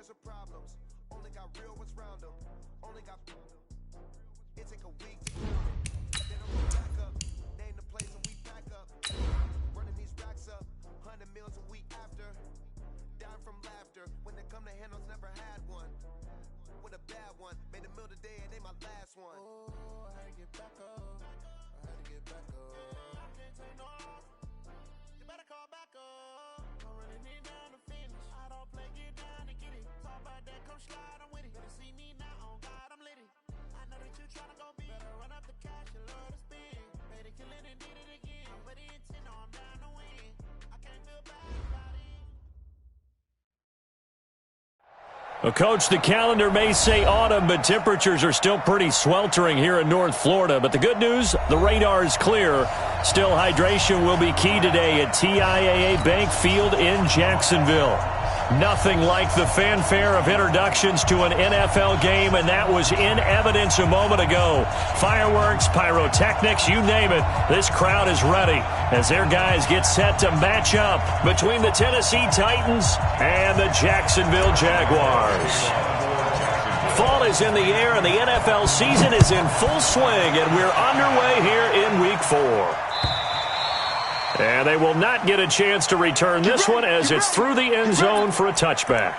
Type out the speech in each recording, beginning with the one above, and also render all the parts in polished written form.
years of problems, only got real ones round them. Only got it take a week to count them. Then I'm back up, name the place and we back up. Running these racks up, 100 meals a week after. Dying from laughter, when they come to handles, never had one. With a bad one, made a meal today and they my last one. Oh, I had to get back up, I had to get back up. I can't take no off, you better call back up. Don't really need down to finish, I don't play, get down to get it. Talk about that, come slide, I'm with it. Better see me now, on God, I'm lit it. I know that you tryna go big, better run up the cash, you love to spin. Made it, kill it and did it again. I'm with the intent, no, I'm down to win. I can't feel bad about it. Well, Coach, the calendar may say autumn, but temperatures are still pretty sweltering here in North Florida. But the good news, the radar is clear. Still, hydration will be key today at TIAA Bank Field in Jacksonville. Nothing like the fanfare of introductions to an NFL game, and that was in evidence a moment ago. Fireworks, pyrotechnics, you name it. This crowd is ready as their guys get set to match up between the Tennessee Titans and the Jacksonville Jaguars. Fall is in the air, and the NFL season is in full swing, and we're underway here in Week 4. And they will not get a chance to return this one as it's through the end zone for a touchback.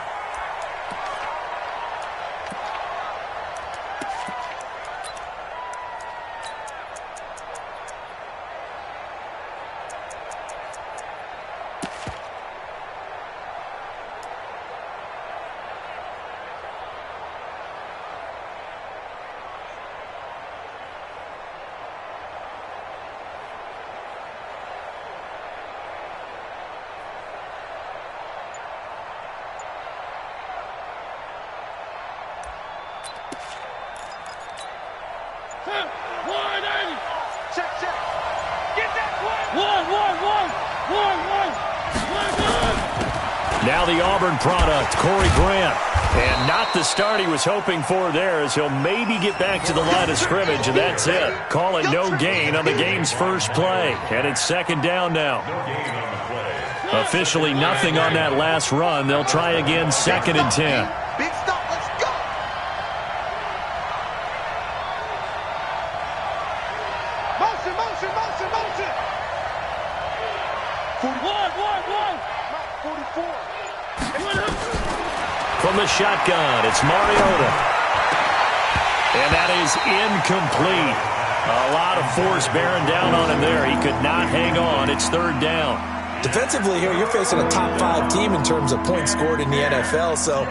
Now the Auburn product, Corey Grant. And not the start he was hoping for there, as he'll maybe get back to the line of scrimmage, and that's it. Call it no gain on the game's first play. And it's second down now. Officially nothing on that last run. They'll try again, 2nd and 10. Big stop, let's go! Motion, motion, motion, motion! 44. From the shotgun, it's Mariota. And that is incomplete. A lot of force bearing down on him there. He could not hang on. It's 3rd down. Defensively here, you're facing a top 5 team in terms of points scored in the NFL. So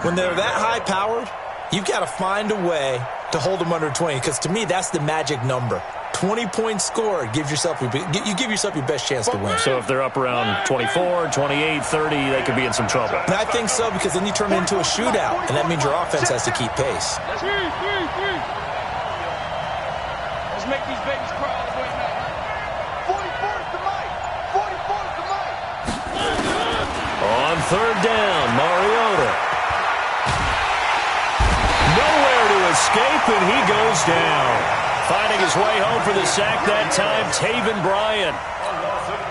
when they're that high-powered, you've got to find a way to hold them under 20. Because to me, that's the magic number. 20 points scored, you give yourself your best chance to win. So if they're up around 24, 28, 30, they could be in some trouble. And I think so, because then you turn it into a shootout, and that means your offense has to keep pace. Let's make these babies cry all the way now. 44 is the mic. 44 is the mic. On 3rd down, Mariota. Nowhere to escape, and he goes down. Finding his way home for the sack that time, Taven Bryan.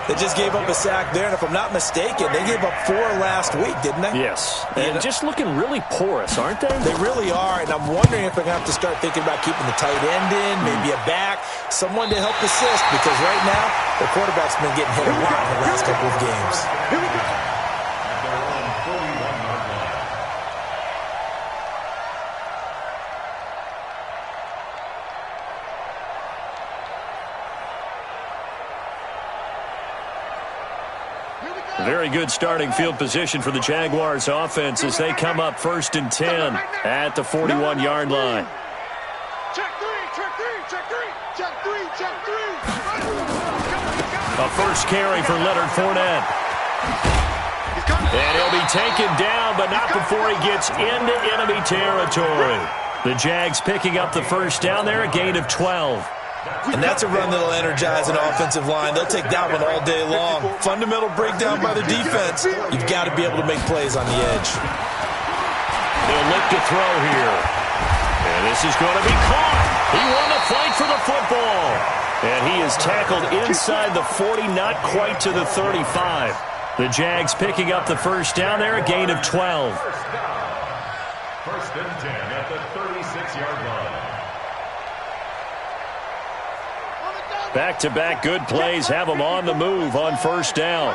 They just gave up a sack there, and if I'm not mistaken, they gave up 4 last week, didn't they? Yes. And just looking really porous, aren't they? They really are, and I'm wondering if they're going to have to start thinking about keeping the tight end in, maybe a back, someone to help assist, because right now, the quarterback's been getting hit a lot in the last couple of games. Here we go. Very good starting field position for the Jaguars offense as they come up 1st and 10 at the 41-yard line. Check 3, check 3, check 3, check 3, check 3. A first carry for Leonard Fournette. And he'll be taken down, but not before he gets into enemy territory. The Jags picking up the first down there, a gain of 12. And that's a run that'll energize an offensive line. They'll take that one all day long. Fundamental breakdown by the defense. You've got to be able to make plays on the edge. They'll look to throw here. And this is going to be caught. He won the fight for the football. And he is tackled inside the 40, not quite to the 35. The Jags picking up the first down there, a gain of 12. First and 10 at the 36-yard line. Back-to-back good plays have them on the move on first down.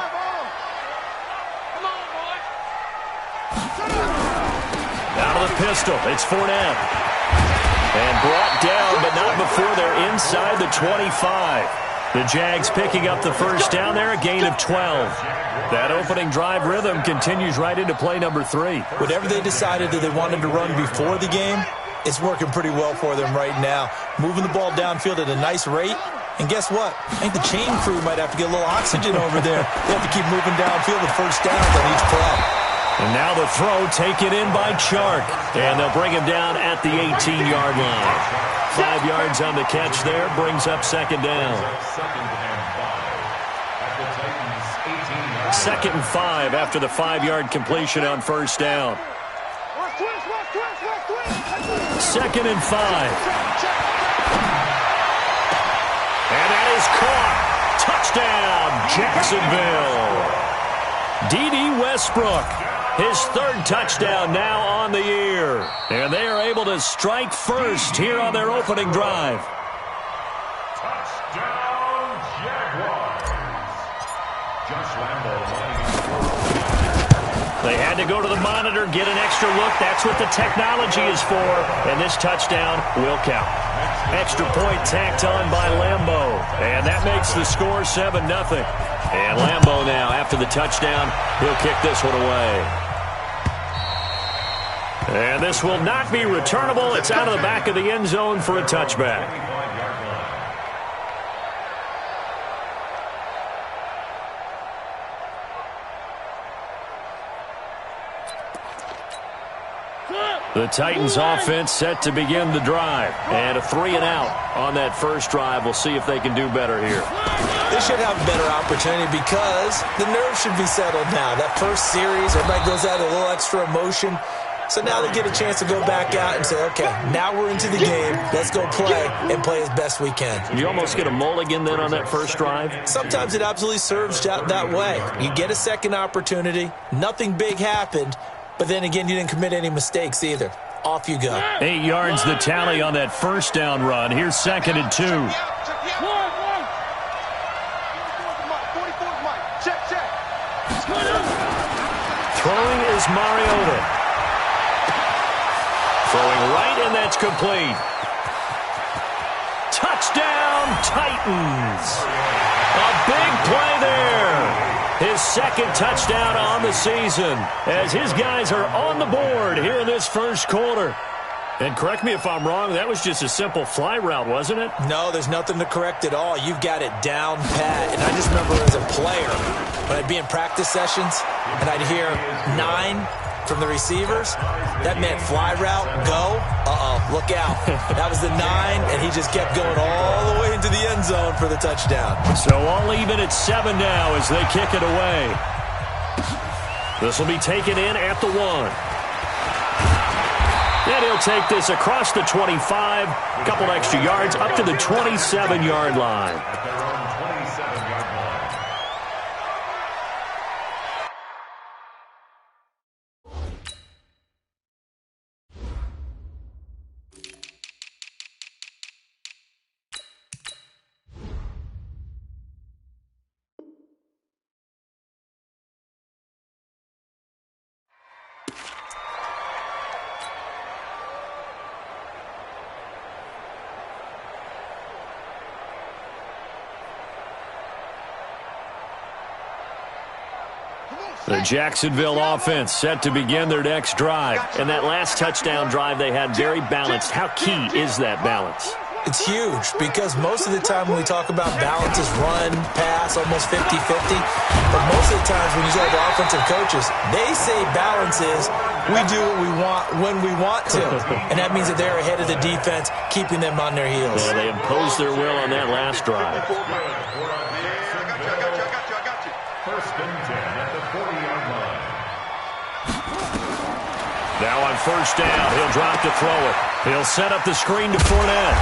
Out of the pistol, it's Fournette. And brought down, but not before they're inside the 25. The Jags picking up the first down there, a gain of 12. That opening drive rhythm continues right into play number 3. Whatever they decided that they wanted to run before the game, it's working pretty well for them right now. Moving the ball downfield at a nice rate. And guess what? I think the chain crew might have to get a little oxygen over there. They have to keep moving downfield with first downs on each play. And now the throw taken in by Chark. And they'll bring him down at the 18-yard line. 5 yards on the catch there, brings up second down. Second and 5 after the 5-yard completion on first down. Second and 5. And that is caught. Touchdown, Jacksonville. D.D. Westbrook, his 3rd touchdown now on the year. And they are able to strike first here on their opening drive. Touchdown, Jaguars. Josh Lambo. They had to go to the monitor, get an extra look. That's what the technology is for. And this touchdown will count. Extra point tacked on by Lambo. And that makes the score 7-0. And Lambo now, after the touchdown, he'll kick this one away. And this will not be returnable. It's out of the back of the end zone for a touchback. The Titans offense set to begin the drive. And a 3-and-out on that first drive. We'll see if they can do better here. They should have a better opportunity because the nerves should be settled now. That first series, everybody goes out with a little extra emotion. So now they get a chance to go back out and say, okay, now we're into the game. Let's go play and play as best we can. You almost get a mulligan then on that first drive? Sometimes it absolutely serves that way. You get a second opportunity. Nothing big happened. But then again, you didn't commit any mistakes either. Off you go. 8 yards the tally on that first down run. Here's second and 2. Throwing is Mariota. Throwing right, and that's complete. Touchdown, Titans. A big play there. His 2nd touchdown on the season as his guys are on the board here in this first quarter. And correct me if I'm wrong, that was just a simple fly route, wasn't it? No, there's nothing to correct at all. You've got it down pat. And I just remember as a player, when I'd be in practice sessions and I'd hear 9 from the receivers, that meant fly route, go, look out. That was the 9, and he just kept going all the way into the end zone for the touchdown. So all even at 7 now as they kick it away. This will be taken in at the 1. And he'll take this across the 25, a couple extra yards, up to the 27-yard line. The Jacksonville offense set to begin their next drive. And that last touchdown drive they had very balanced. How key is that balance? It's huge because most of the time when we talk about balance is run, pass, almost 50-50. But most of the times when you talk to offensive coaches, they say balance is we do what we want when we want to. And that means that they're ahead of the defense, keeping them on their heels. Yeah, they imposed their will on that last drive. First and 10 at the 40-yard line. Now on first down, he'll drop to throw it. He'll set up the screen to Fournette.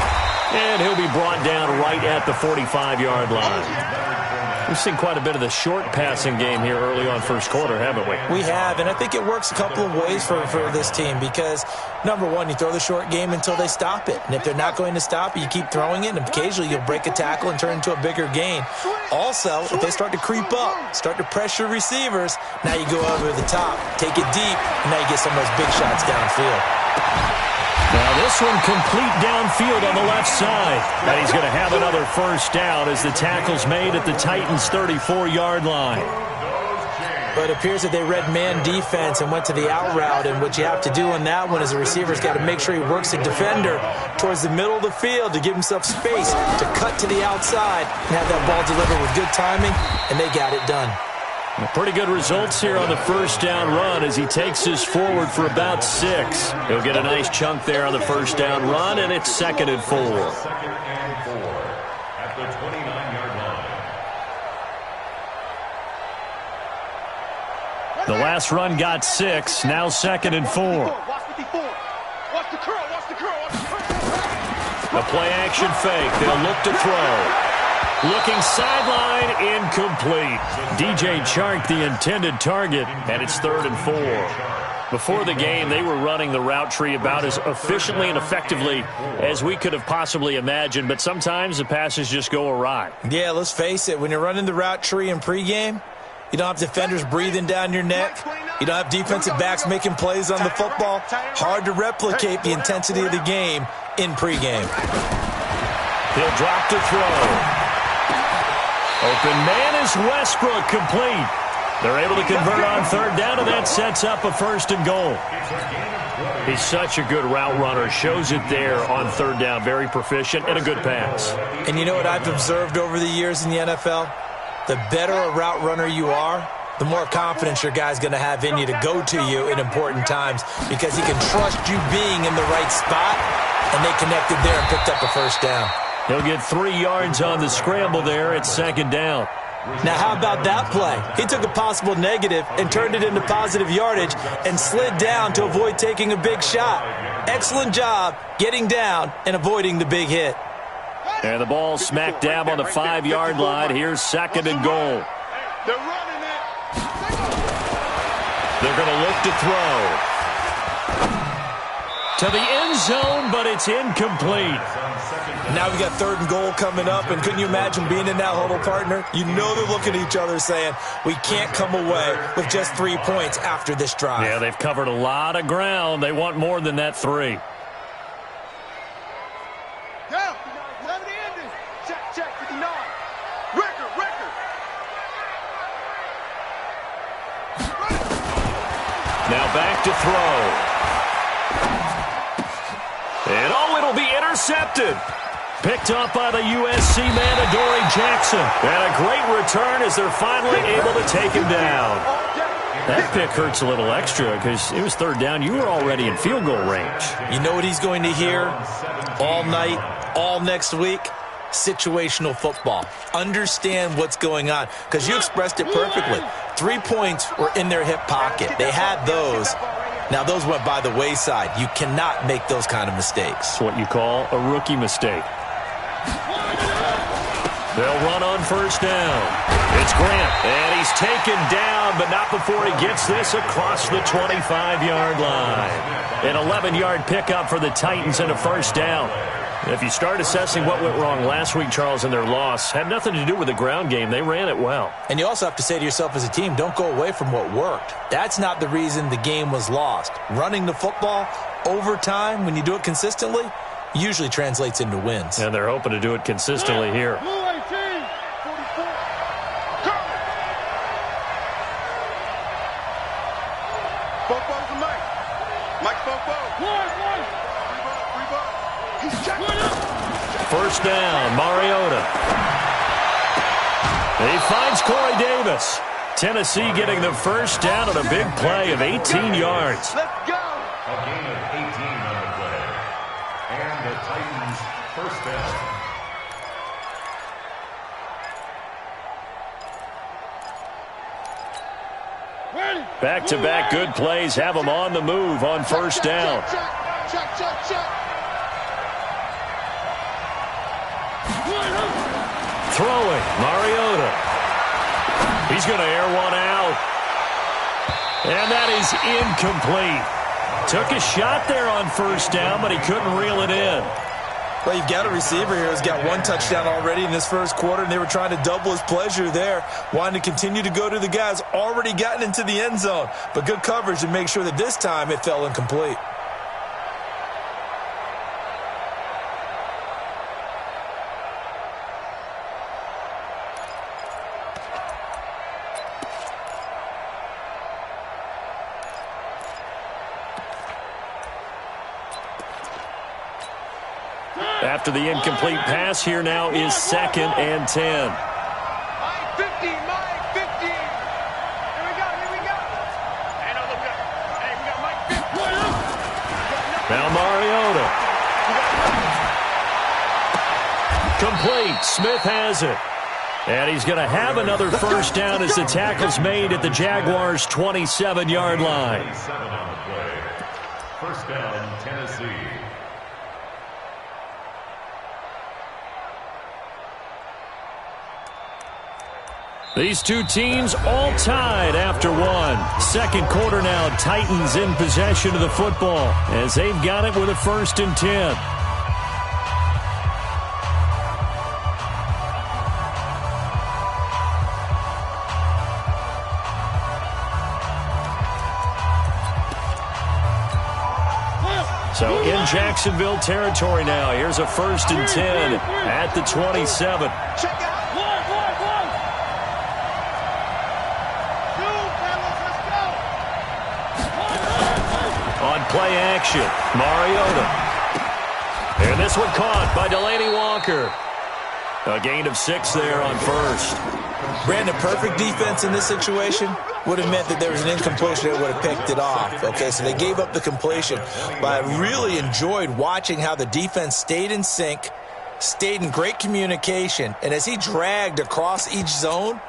And he'll be brought down right at the 45-yard line. We've seen quite a bit of the short passing game here early on first quarter, haven't we? We have, and I think it works a couple of ways for this team because, number one, you throw the short game until they stop it. And if they're not going to stop it, you keep throwing it, and occasionally you'll break a tackle and turn it into a bigger gain. Also, if they start to creep up, start to pressure receivers, now you go over the top, take it deep, and now you get some of those big shots downfield. Now this one complete downfield on the left side. And he's going to have another first down as the tackle's made at the Titans' 34-yard line. But it appears that they read man defense and went to the out route. And what you have to do on that one is the receiver's got to make sure he works the defender towards the middle of the field to give himself space to cut to the outside and have that ball delivered with good timing, and they got it done. Pretty good results here on the first down run as he takes us forward for about 6. He'll get a nice chunk there on the first down run, and it's 2nd and 4. 2nd and 4 at the 29-yard line. The last run got 6, now 2nd and 4. Watch the curl, watch the curl, watch the curl. A play-action fake. They'll look to throw. Looking sideline, incomplete. DJ Chark, the intended target, and it's 3rd and 4. Before the game, they were running the route tree about as efficiently and effectively as we could have possibly imagined, but sometimes the passes just go awry. Yeah, let's face it. When you're running the route tree in pregame, you don't have defenders breathing down your neck. You don't have defensive backs making plays on the football. Hard to replicate the intensity of the game in pregame. He'll drop to throw. Open man is Westbrook, complete. They're able to convert on 3rd down, and that sets up a 1st and goal. He's such a good route runner. Shows it there on 3rd down. Very proficient and a good pass. And you know what I've observed over the years in the NFL? The better a route runner you are, the more confidence your guy's going to have in you to go to you in important times because he can trust you being in the right spot, and they connected there and picked up a 1st down. He'll get 3 yards on the scramble there. It's 2nd down. Now, how about that play? He took a possible negative and turned it into positive yardage and slid down to avoid taking a big shot. Excellent job getting down and avoiding the big hit. And the ball smack dab on the 5-yard line. Here's 2nd and goal. They're running it. They're going to look to throw. To the end zone, but it's incomplete. Now we got 3rd and goal coming up, and couldn't you imagine being in that huddle, partner? You know they're looking at each other saying, we can't come away with just 3 points after this drive. Yeah, they've covered a lot of ground. They want more than that 3. Down. 11 ending. Check, 59. Record. Now back to throw. And it'll be intercepted. Picked up by the USC man, Adoree Jackson. And a great return as they're finally able to take him down. That pick hurts a little extra because it was 3rd down. You were already in field goal range. You know what he's going to hear all night, all next week? Situational football. Understand what's going on because you expressed it perfectly. 3 points were in their hip pocket. They had those. Now, those went by the wayside. You cannot make those kind of mistakes. It's what you call a rookie mistake. They'll run on 1st down. It's Grant, and he's taken down, but not before he gets this across the 25-yard line. An 11-yard pickup for the Titans and a 1st down. If you start assessing what went wrong last week, Charles, in their loss, had nothing to do with the ground game. They ran it well. And you also have to say to yourself as a team, don't go away from what worked. That's not the reason the game was lost. Running the football over time, when you do it consistently, usually translates into wins. And they're hoping to do it consistently here. Blue 18. 44. Fofo's the Mike. Mike Fofo. One. He's checking. 1st down, Mariota. He finds Corey Davis. Tennessee getting the 1st down on a big play of 18 yards. Let's go. A gain of 18 on the play. And the Titans' 1st down. Back-to-back good plays have them on the move on 1st down. Check. Throwing, Mariota. He's going to air one out. And that is incomplete. Took a shot there on first down, but he couldn't reel it in. Well, you've got a receiver here who's got one touchdown already in this first quarter, and they were trying to double his pleasure there, wanting to continue to go to the guys already gotten into the end zone. But good coverage to make sure that this time it fell incomplete. After the incomplete pass, here now is 2nd and 10. Mike 50, Mike 50. Here we go, here we go. Hey, no, look up. Hey, we got Mike 50. Now Mariota. Complete. Smith has it. And he's going to have another first down as the tackle's made at the Jaguars' 27-yard line. 27 on the play. First down, Tennessee. These two teams all tied after one. Second quarter now, Titans in possession of the football as they've got it with a 1st and 10. So in Jacksonville territory now, here's a 1st and 10 at the 27. Check out. On play action, Mariota. And this one caught by Delaney Walker. A gain of 6 there on first. Brandon, perfect defense in this situation would have meant that there was an incompletion that would have picked it off. Okay, so they gave up the completion. But I really enjoyed watching how the defense stayed in sync, stayed in great communication, and as he dragged across each zone,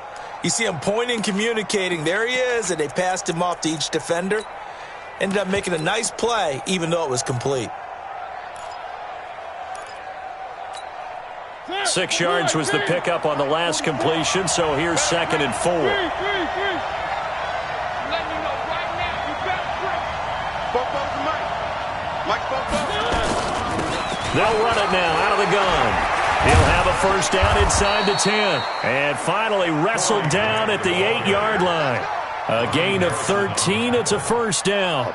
you see him pointing, communicating. There he is, and they passed him off to each defender. Ended up making a nice play, even though it was complete. 6 yards was the pickup on the last completion, so here's 2nd and 4. Let me know right now, you better break. Bobo's Mike. Mike Bobo. They'll run it now out of the gun. He'll have a first down inside the 10. And finally wrestled down at the 8-yard line. A gain of 13. It's a first down.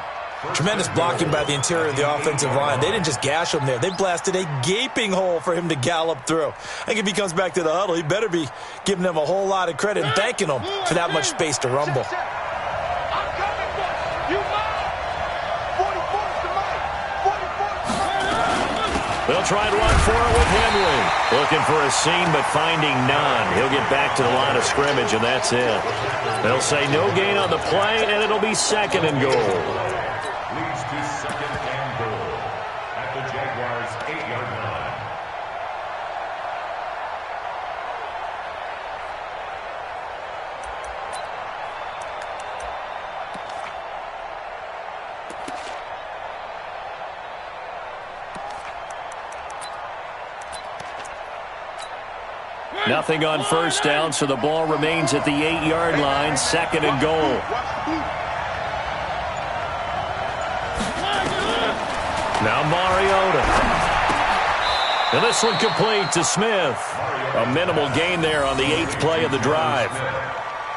Tremendous blocking by the interior of the offensive line. They didn't just gash him there. They blasted a gaping hole for him to gallop through. I think if he comes back to the huddle, he better be giving them a whole lot of credit and thanking them for that much space to rumble. I'm coming, boy. You mine. 44's to Mike. 44's to Mike. They'll try and run for it with Henry. Looking for a seam, but finding none. He'll get back to the line of scrimmage, and that's it. They'll say no gain on the play, and it'll be 2nd and goal. Leads to 2nd and goal at the Jaguars' 8-yard line. Nothing on first down, so the ball remains at the 8-yard line, 2nd and goal. Now Mariota. And this one complete to Smith. A minimal gain there on the 8th play of the drive.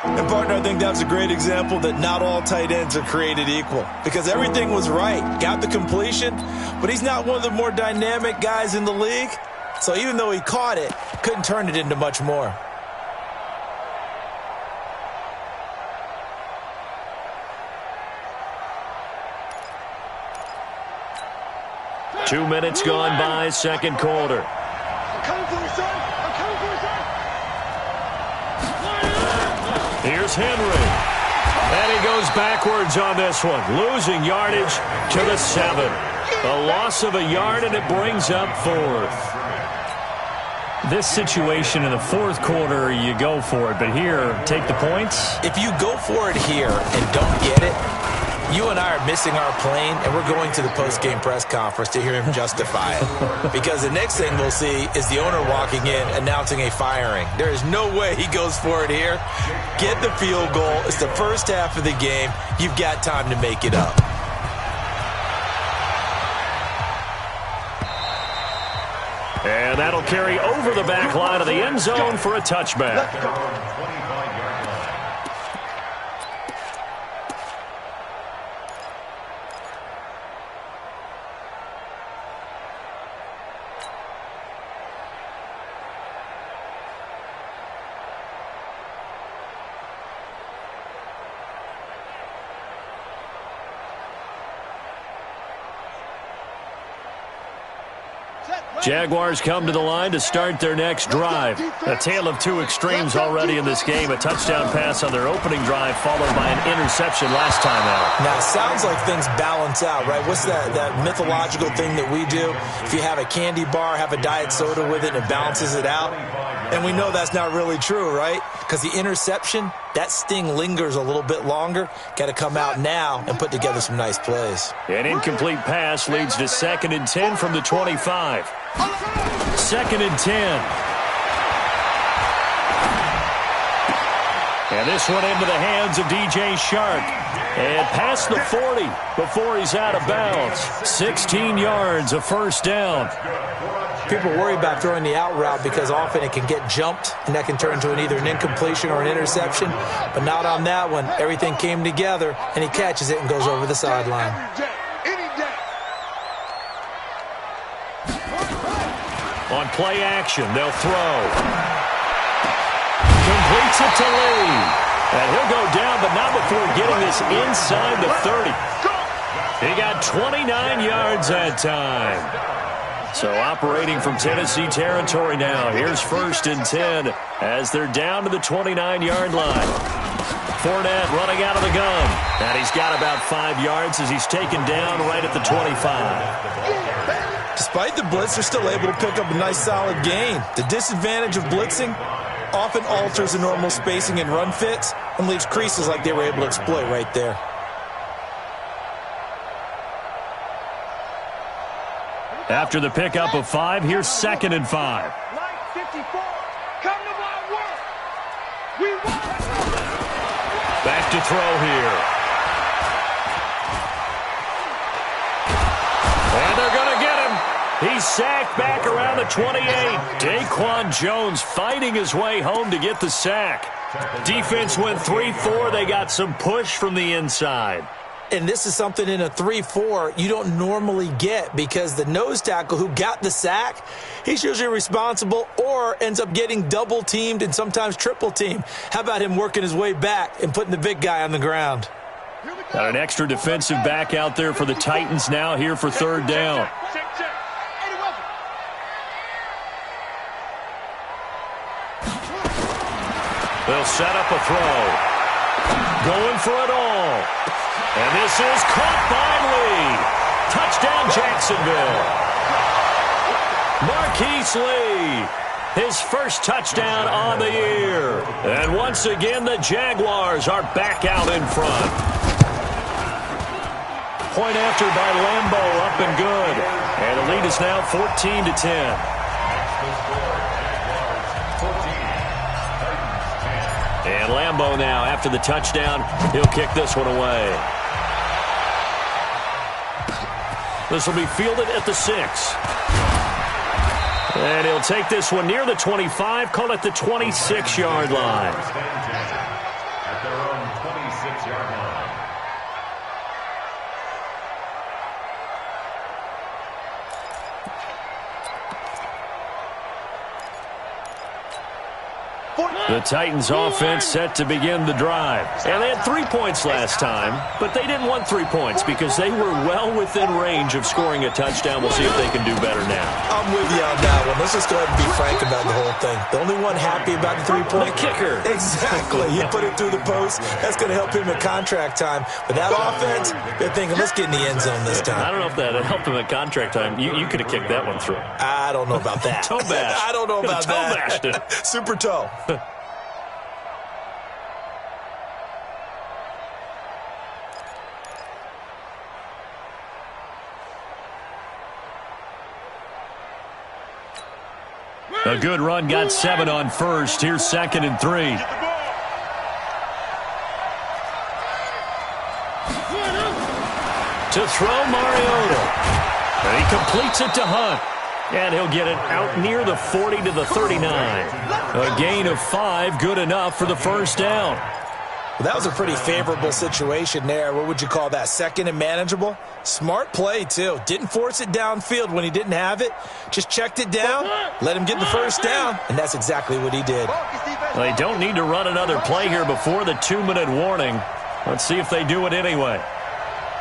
And, partner, I think that's a great example that not all tight ends are created equal. Because everything was right. Got the completion, but he's not one of the more dynamic guys in the league. So even though he caught it, couldn't turn it into much more. Two minutes gone by, second quarter. I'm coming for you, son. I'm coming for you, son. Here's Henry. And he goes backwards on this one, losing yardage to the 7. A loss of a yard, and it brings up 4th. This situation in the 4th quarter, you go for it. But here, take the points. If you go for it here and don't get it, You and I are missing our plane, and we're going to the post-game press conference to hear him justify it. Because the next thing we'll see is the owner walking in announcing a firing. There is no way he goes for it here. Get the field goal. It's the first half of the game. You've got time to make it up. And that'll carry over the back line of the end zone for a touchback. Jaguars come to the line to start their next drive. A tale of two extremes already in this game. A touchdown pass on their opening drive followed by an interception last time out. Now, it sounds like things balance out, right? What's that mythological thing that we do? If you have a candy bar, have a diet soda with it, and it balances it out. And we know that's not really true, right? Because the interception, that sting lingers a little bit longer. Got to come out now and put together some nice plays. An incomplete pass leads to 2nd and 10 from the 25. 2nd and 10. And this one into the hands of DJ Shark. And past the 40 before he's out of bounds. 16 yards, a first down. People worry about throwing the out route because often it can get jumped, and that can turn into either an incompletion or an interception. But not on that one. Everything came together, and he catches it and goes over the sideline. On play action, they'll throw. Completes it to Lee. And he'll go down, but not before getting this inside the 30. He got 29 yards that time. So operating from Tennessee territory now. Here's 1st and 10 as they're down to the 29-yard line. Fournette running out of the gun. And he's got about 5 yards as he's taken down right at the 25. Despite the blitz, they're still able to pick up a nice solid gain. The disadvantage of blitzing often alters the normal spacing and run fits and leaves creases like they were able to exploit right there. After the pickup of 5, here's 2nd and 5. Back to throw here. And they're going to get him. He's sacked back around the 28. Daquan Jones fighting his way home to get the sack. Defense went 3-4. They got some push from the inside. And this is something in a 3-4 you don't normally get because the nose tackle who got the sack, he's usually responsible or ends up getting double-teamed and sometimes triple-teamed. How about him working his way back and putting the big guy on the ground? Got an extra defensive back out there for the Titans now here for 3rd down. They'll set up a throw. Going for it all. And this is caught by Lee. Touchdown, Jacksonville. Marquise Lee, his first touchdown on the year. And once again, the Jaguars are back out in front. Point after by Lambeau, up and good. And the lead is now 14-10. And Lambeau now, after the touchdown, he'll kick this one away. This will be fielded at the 6. And he'll take this one near the 25, call it the 26-yard line. At their own 26-yard line. The Titans offense set to begin the drive. And they had 3 points last time, but they didn't want 3 points because they were well within range of scoring a touchdown. We'll see if they can do better now. I'm with you on that one. Let's just go ahead and be frank about the whole thing. The only one happy about the 3-point kicker. Exactly. He put it through the post. That's going to help him at contract time. But that offense, they're thinking, let's get in the end zone this time. I don't know if that helped him at contract time. You could have kicked that one through. I don't know about that. Toe bash. I don't know about toe that. Bashed it. Super toe. A good run got 7 on first. Here's 2nd and 3. To throw Mariota. And he completes it to Hunt. And he'll get it out near the 40 to the 39. A gain of 5, good enough for the first down. Well, that was a pretty favorable situation there. What would you call that? 2nd and manageable? Smart play, too. Didn't force it downfield when he didn't have it. Just checked it down, let him get the first down, and that's exactly what he did. They don't need to run another play here before the 2-minute warning. Let's see if they do it anyway.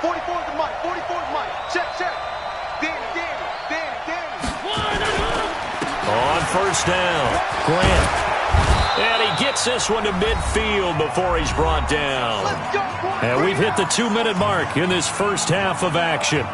44's the mic. 44's mic. Check. Danny. On first down, Grant. And he gets this one to midfield before he's brought down. And we've hit the 2-minute mark in this first half of action.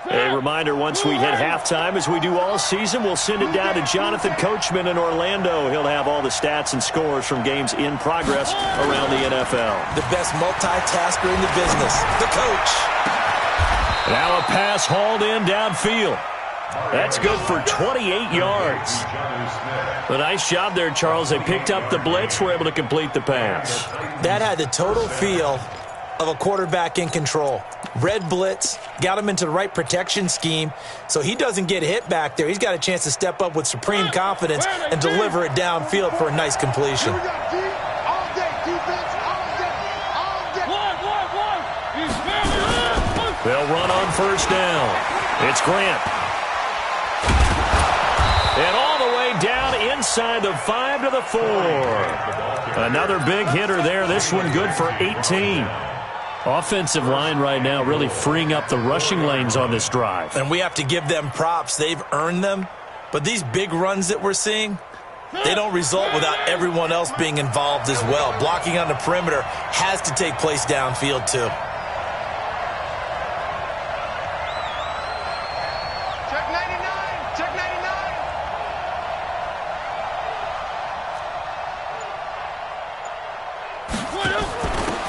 A reminder, once we hit halftime, as we do all season, we'll send it down to Jonathan Coachman in Orlando. He'll have all the stats and scores from games in progress around the NFL. The best multitasker in the business, the coach. Now a pass hauled in downfield. That's good for 28 yards. A nice job there, Charles. They picked up the blitz, were able to complete the pass. That had the total feel of a quarterback in control. Red blitz, got him into the right protection scheme, so he doesn't get hit back there. He's got a chance to step up with supreme confidence and deliver it downfield for a nice completion. They'll run on first down. It's Grant. And all the way down inside the 5 to the 4. Another big hitter there. This one good for 18. Offensive line right now really freeing up the rushing lanes on this drive. And we have to give them props. They've earned them. But these big runs that we're seeing, they don't result without everyone else being involved as well. Blocking on the perimeter has to take place downfield too. Check 99. Check 99.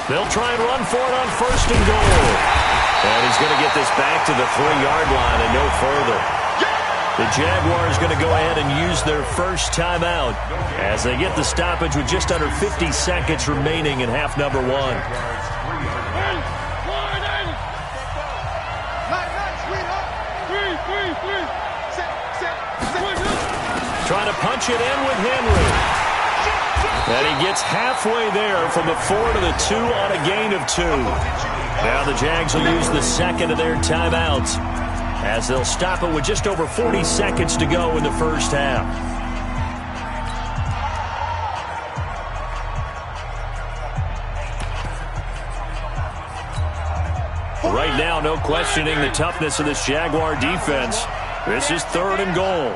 They'll try and run for it on 1st and goal. And he's going to get this back to the 3-yard line and no further. The Jaguars going to go ahead and use their first timeout as they get the stoppage with just under 50 seconds remaining in half number 1. Trying to punch it in with Henry. And he gets halfway there from the 4 to the 2 on a gain of 2. Now the Jags will use the second of their timeouts as they'll stop it with just over 40 seconds to go in the first half. Right now, no questioning the toughness of this Jaguar defense. This is 3rd and goal.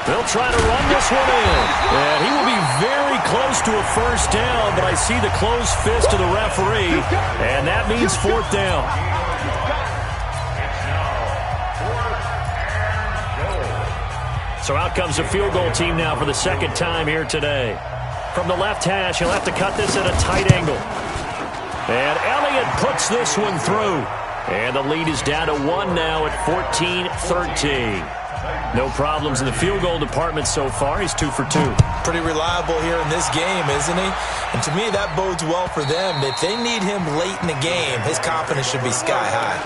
They'll try to run this one in. And he will be very close to a first down, but I see the closed fist of the referee, and that means 4th down. So out comes the field goal team now for the 2nd time here today. From the left hash, he'll have to cut this at a tight angle. And Elliott puts this one through. And the lead is down to 1 now at 14-13. No problems in the field goal department so far. He's 2 for 2. Pretty reliable here in this game, isn't he? And to me, that bodes well for them. If they need him late in the game, his confidence should be sky high.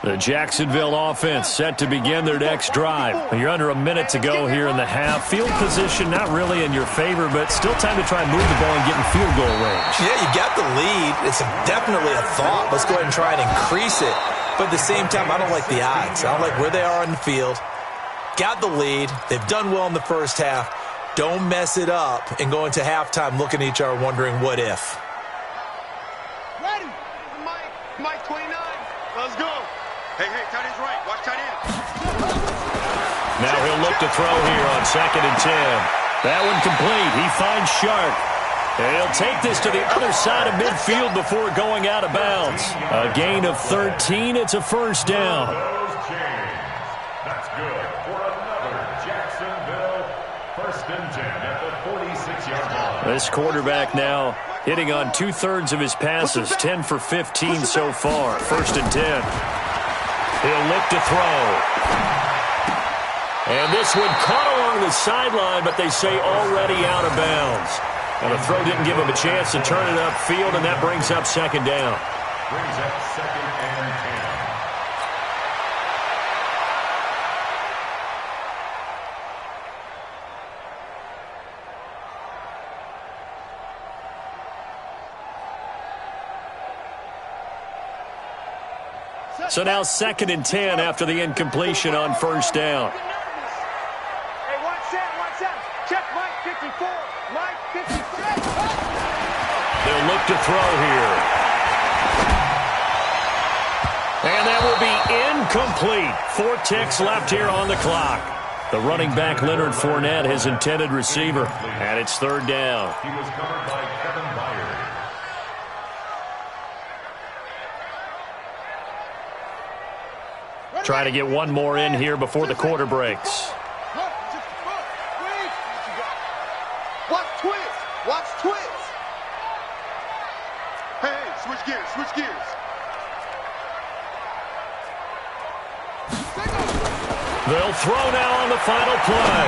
The Jacksonville offense set to begin their next drive. You're under a minute to go here in the half. Field position not really in your favor, but still time to try and move the ball and get in field goal range. Yeah, you got the lead. It's definitely a thought. Let's go ahead and try and increase it. But at the same time, I don't like the odds. I don't like where they are on the field. Got the lead. They've done well in the first half. Don't mess it up and go into halftime looking at each other wondering what if. Ready. Mike Hey, tight end's right. Watch tight end. Now he'll look to throw here on 2nd and 10. That one complete. He finds Shark. And he'll take this to the other side of midfield before going out of bounds. A gain of 13. It's a first down. That's good for another Jacksonville 1st and 10 at the 46-yard line. This quarterback now hitting on 2/3 of his passes, 10 for 15 so far. 1st and 10. He'll look to throw. And this one caught along the sideline, but they say already out of bounds. And the throw didn't give him a chance to turn it upfield, and that brings up 2nd down. Brings up 2nd and 10. So now 2nd and 10 after the incompletion on 1st down. Hey, watch out. Check Mike 54. Mike 54. They'll look to throw here. And that will be incomplete. 4 ticks left here on the clock. The running back, Leonard Fournette, his intended receiver. And it's 3rd down. He was covered by Kevin Byard. Trying to get one more in here before the quarter breaks. Watch twist. Hey, switch gears. They'll throw now on the final play.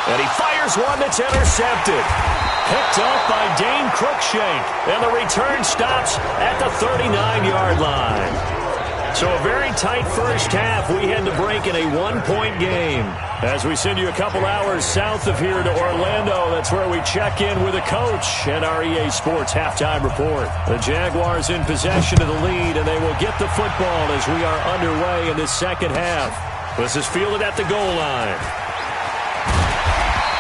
And he fires one that's intercepted. Picked off by Dane Cruikshank. And the return stops at the 39-yard line. So a very tight first half. We had to break in a 1-point game. As we send you a couple hours south of here to Orlando, that's where we check in with a coach and our EA Sports halftime report. The Jaguars in possession of the lead, and they will get the football as we are underway in this second half. This is fielded at the goal line.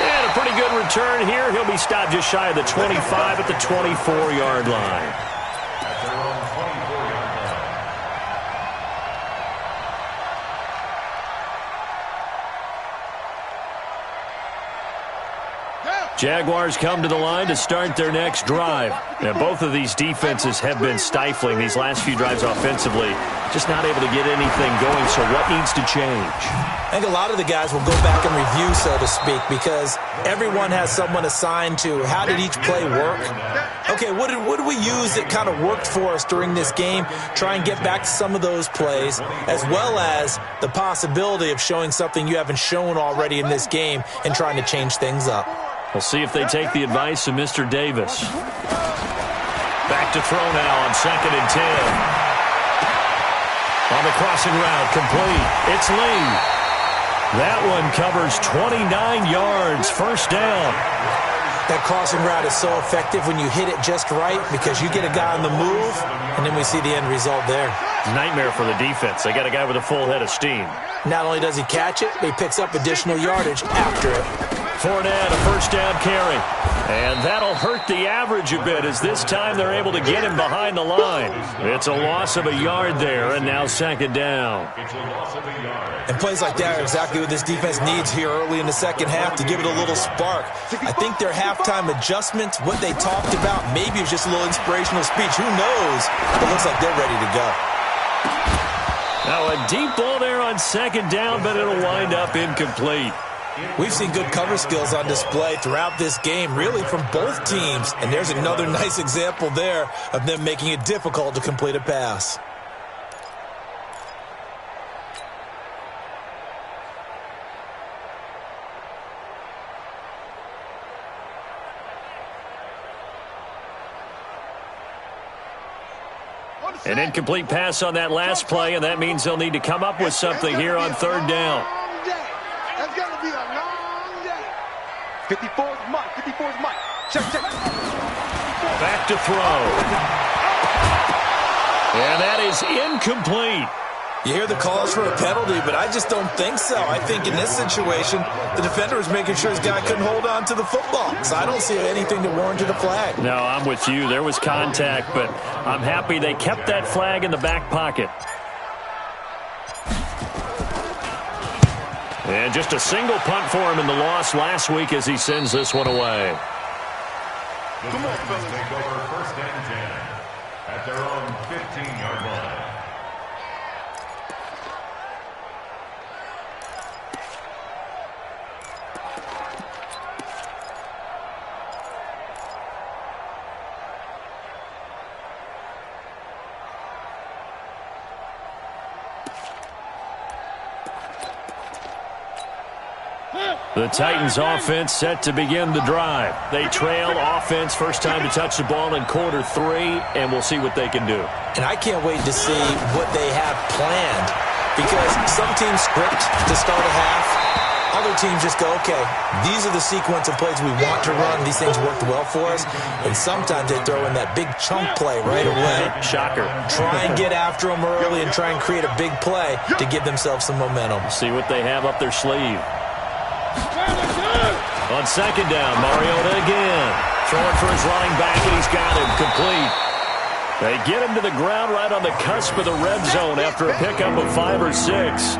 And a pretty good return here. He'll be stopped just shy of the 25 at the 24-yard line. At their own 24-yard line. Jaguars come to the line to start their next drive. Now, both of these defenses have been stifling these last few drives offensively. Just not able to get anything going, so what needs to change? I think a lot of the guys will go back and review, so to speak, because everyone has someone assigned to how did each play work. Okay, what did we use that kind of worked for us during this game? Try and get back to some of those plays, as well as the possibility of showing something you haven't shown already in this game and trying to change things up. We'll see if they take the advice of Mr. Davis. Back to throw now on 2nd and 10. On the crossing route, complete. It's Lee. That one covers 29 yards, 1st down. That crossing route is so effective when you hit it just right because you get a guy on the move, and then we see the end result there. Nightmare for the defense. They got a guy with a full head of steam. Not only does he catch it, but he picks up additional yardage after it. Fournette, a 1st down carry. And that'll hurt the average a bit as this time they're able to get him behind the line. It's a loss of a yard there, and now 2nd down. It's a loss of a yard. And plays like that are exactly what this defense needs here early in the second half to give it a little spark. I think their halftime adjustment, what they talked about, maybe it's just a little inspirational speech. Who knows? It looks like they're ready to go. Now a deep ball there on 2nd down, but it'll wind up incomplete. We've seen good cover skills on display throughout this game, really from both teams. And there's another nice example there of them making it difficult to complete a pass. An incomplete pass on that last play, and that means they'll need to come up with something here on 3rd down. That's going to be a long day. 54's Mike. 54's Mike. Check. Back to throw. And that is incomplete. You hear the calls for a penalty, but I just don't think so. I think in this situation, the defender was making sure his guy couldn't hold on to the football. So I don't see anything that warranted a flag. No, I'm with you. There was contact, but I'm happy they kept that flag in the back pocket. And just a single punt for him in the loss last week as he sends this one away. Come on, fellas. Take over 1st and 10 at their own 15-yard line. The Titans offense set to begin the drive. They trail offense, first time to touch the ball in quarter 3, and we'll see what they can do. And I can't wait to see what they have planned, because some teams script to start a half. Other teams just go, okay, these are the sequence of plays we want to run. These things worked well for us. And sometimes they throw in that big chunk play right away. Shocker. Try and get after them early and try and create a big play to give themselves some momentum. See what they have up their sleeve. On 2nd down, Mariota again. Throwing for his running back, and he's got him complete. They get him to the ground right on the cusp of the red zone after a pickup of 5 or 6.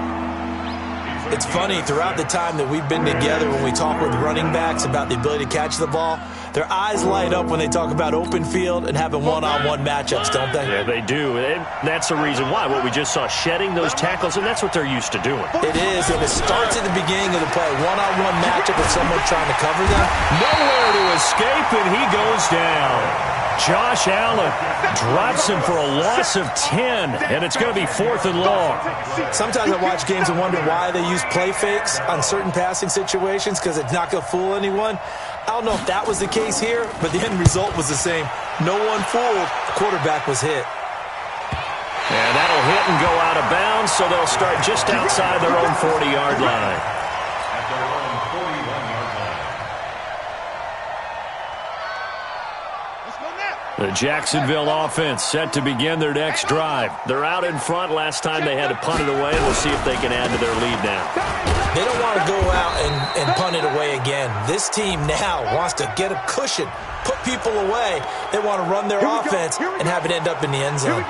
It's funny, throughout the time that we've been together, when we talk with running backs about the ability to catch the ball, their eyes light up when they talk about open field and having one-on-one matchups, don't they? Yeah, they do. And that's the reason why. What we just saw, shedding those tackles, and that's what they're used to doing. It is, and it starts at the beginning of the play. One-on-one matchup with someone trying to cover them. Nowhere to escape, and he goes down. Josh Allen drops him for a loss of 10, and it's going to be 4th and long. Sometimes I watch games and wonder why they use play fakes on certain passing situations, because it's not going to fool anyone. I don't know if that was the case here, but the end result was the same. No one fooled. The quarterback was hit. And that'll hit and go out of bounds, so they'll start just outside their own 40-yard line. At their own 41-yard line. The Jacksonville offense set to begin their next drive. They're out in front. Last time they had to punt it away. We'll see if they can add to their lead now. They don't want to go out and punt it away again. This team now wants to get a cushion, put people away. They want to run their offense and have it end up in the end zone.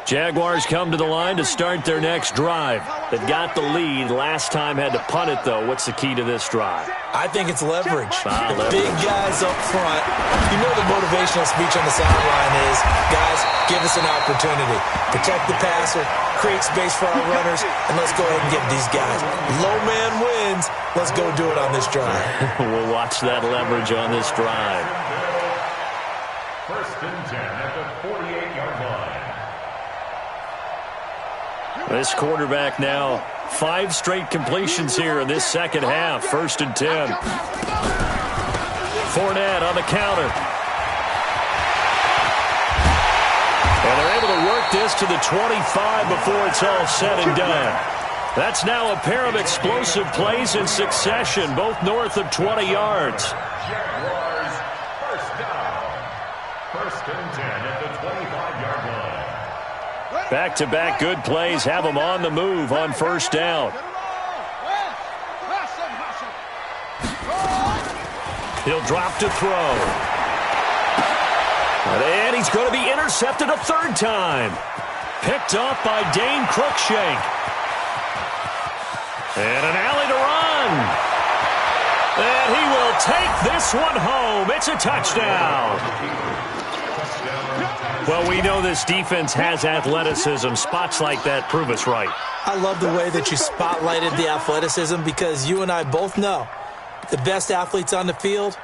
Jaguars come to the line to start their next drive. They've got the lead. Last time had to punt it, though. What's the key to this drive? I think it's leverage. The leverage. big guys up front. You know the motivational speech on the sideline is, guys, give us an opportunity. Protect the passer, create space for our runners, and let's go ahead and get these guys. Low man wins. Let's go do it on this drive. We'll watch that leverage on this drive. 1st and 10 at the 48-yard line. This quarterback now, 5 straight completions here in this second half. 1st and 10. Fournette on the counter. And they're able to work this to the 25 before it's all said and done. That's now a pair of explosive plays in succession, both north of 20 yards. Jaguars, 1st down. 1st and 10 at the 25-yard line. Back-to-back good plays have them on the move on 1st down. He'll drop to throw. And he's going to be intercepted a 3rd time. Picked off by Dane Cruikshank. And an alley to run. And he will take this one home. It's a touchdown. Well, we know this defense has athleticism. Spots like that prove us right. I love the way that you spotlighted the athleticism, because you and I both know the best athletes on the field,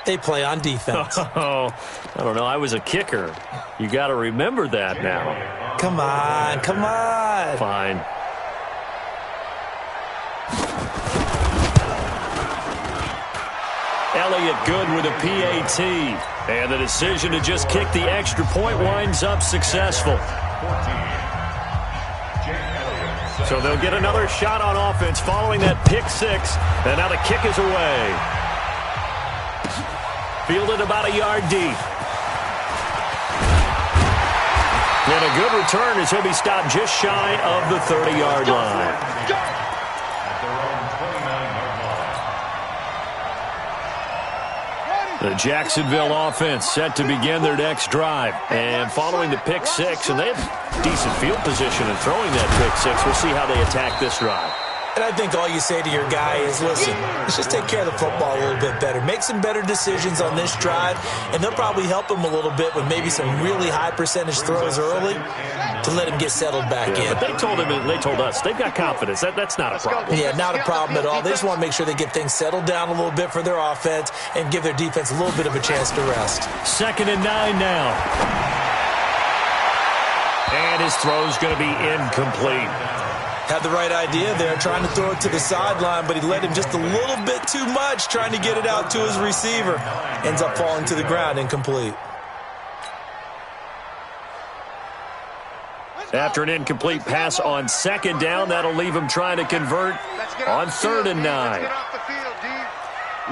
they play on defense. Oh, I don't know. I was a kicker. You got to remember that now. Come on, come on. Fine. Elliott good with a PAT. And the decision to just kick the extra point winds up successful. So they'll get another shot on offense following that pick 6. And now the kick is away. Fielded about a yard deep. And a good return as he'll be stopped just shy of the 30-yard line. The Jacksonville offense set to begin their next drive. And following the pick six, and they have decent field position in throwing that pick six. We'll see how they attack this drive. And I think all you say to your guy is, listen, let's just take care of the football a little bit better. Make some better decisions on this drive, and they'll probably help him a little bit with maybe some really high percentage throws early to let him get settled back in. But they told him, and they told us, they've got confidence. That's not a problem. Yeah, not a problem at all. They just want to make sure they get things settled down a little bit for their offense and give their defense a little bit of a chance to rest. 2nd and 9 now. And his throw's going to be incomplete. Had the right idea there, trying to throw it to the sideline, but he let him just a little bit too much, trying to get it out to his receiver. Ends up falling to the ground, incomplete. After an incomplete pass on 2nd down, that'll leave him trying to convert on 3rd and 9. Let's get off the field, D.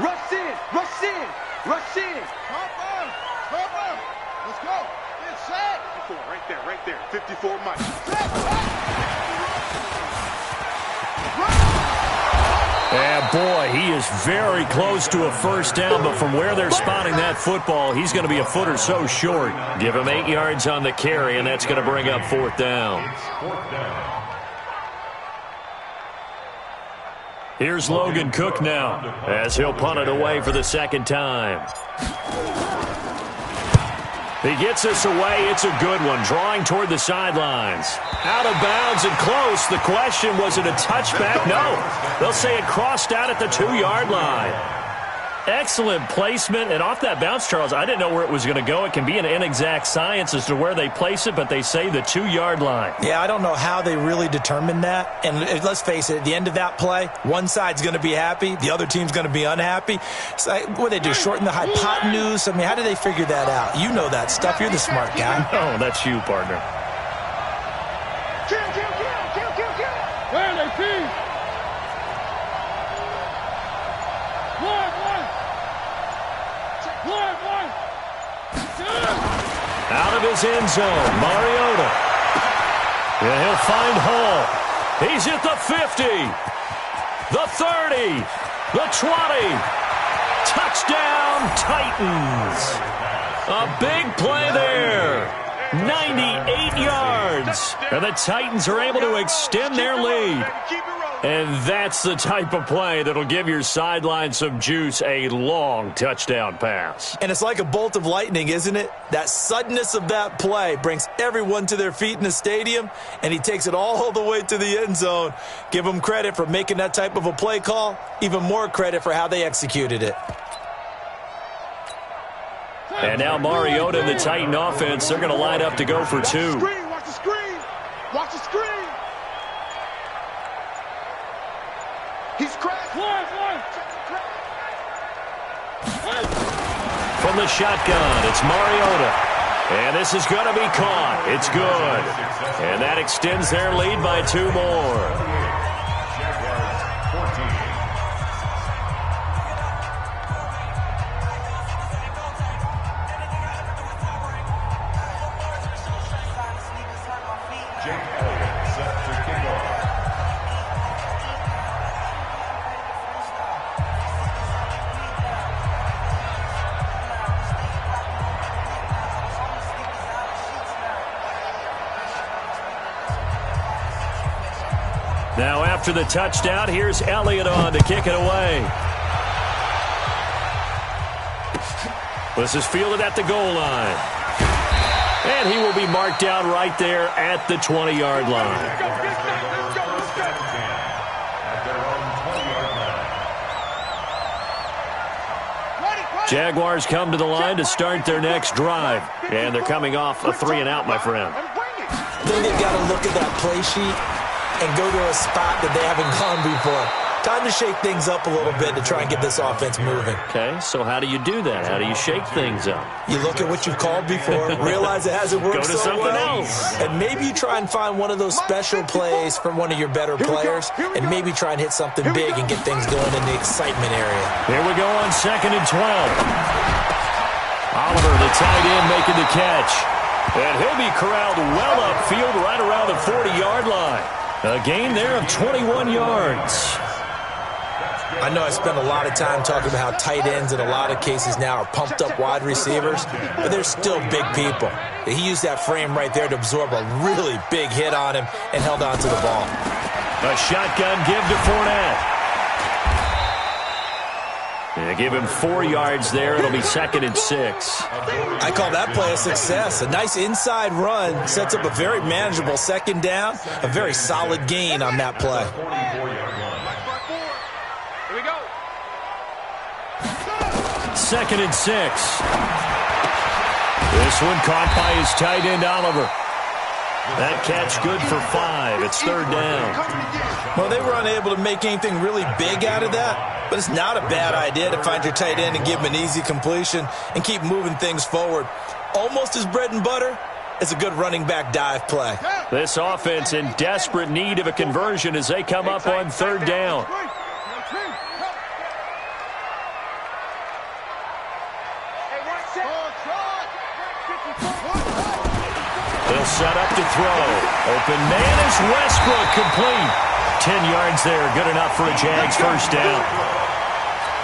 Rush in, rush in, rush in. Come on. Let's go. Get set. 54, right there, 54 much. And boy, he is very close to a first down, but from where they're spotting that football, he's going to be a foot or so short. Give him 8 yards on the carry, and that's going to bring up 4th down. Here's Logan Cook now, as he'll punt it away for the 2nd time. He gets us away. It's a good one, drawing toward the sidelines. Out of bounds and close. The question, was it a touchback? No. They'll say it crossed out at the 2-yard line. Excellent placement. And off that bounce, Charles, I didn't know where it was going to go. It can be an inexact science as to where they place it, but they say the 2-yard line. Yeah, I don't know how they really determined that. And let's face it, at the end of that play, one side's going to be happy, the other team's going to be unhappy. So what do they do, shorten the hypotenuse? I mean, how do they figure that out? You know that stuff. You're the smart guy. Oh, that's you, partner. Kill. Where are they, team? One. Out of his end zone, Mariota. Yeah, he'll find Hall. He's at the 50, the 30, the 20. Touchdown, Titans. A big play there. 98 yards. And the Titans are able to extend their lead. And that's the type of play that'll give your sideline some juice, a long touchdown pass. And it's like a bolt of lightning, isn't it? That suddenness of that play brings everyone to their feet in the stadium, and he takes it all the way to the end zone. Give him credit for making that type of a play call, even more credit for how they executed it. And now Mariota and the Titan offense, they're going to line up to go for 2. Watch the screen. Watch the screen. He's cracked. One. From the shotgun, it's Mariota. And this is going to be caught. It's good. And that extends their lead by 2 more. Now after the touchdown, here's Elliott on to kick it away. This is fielded at the goal line. And he will be marked down right there at the 20-yard line. Jaguars come to the line to start their next drive. And they're coming off a 3-and-out, my friend. I think they've got to look at that play sheet and go to a spot that they haven't gone before. Time to shake things up a little bit to try and get this offense moving. Okay, so how do you do that? How do you shake things up? You look at what you've called before, realize it hasn't worked Go to so something well, else. and maybe you try and find one of those special plays from one of your better players, and maybe try and hit something big and get things going in the excitement area. Here we go on 2nd and 12. Oliver, the tight end, making the catch. And he'll be corralled well upfield right around the 40-yard line. A gain there of 21 yards. I know I spend a lot of time talking about how tight ends in a lot of cases now are pumped-up wide receivers, but they're still big people. He used that frame right there to absorb a really big hit on him and held on to the ball. A shotgun give to Fournette. They give him 4 yards there. It'll be 2nd and 6. I call that play a success. A nice inside run sets up a very manageable 2nd down. A very solid gain on that play. Here we go. 2nd and 6. This one caught by his tight end, Oliver. That catch good for 5. It's 3rd down. Well, they were unable to make anything really big out of that, but it's not a bad idea to find your tight end and give him an easy completion and keep moving things forward. Almost as bread and butter as a good running back dive play. This offense in desperate need of a conversion as they come up on 3rd down. They'll set up to throw. Open man is Westbrook, complete. 10 yards there, good enough for a Jags 1st down.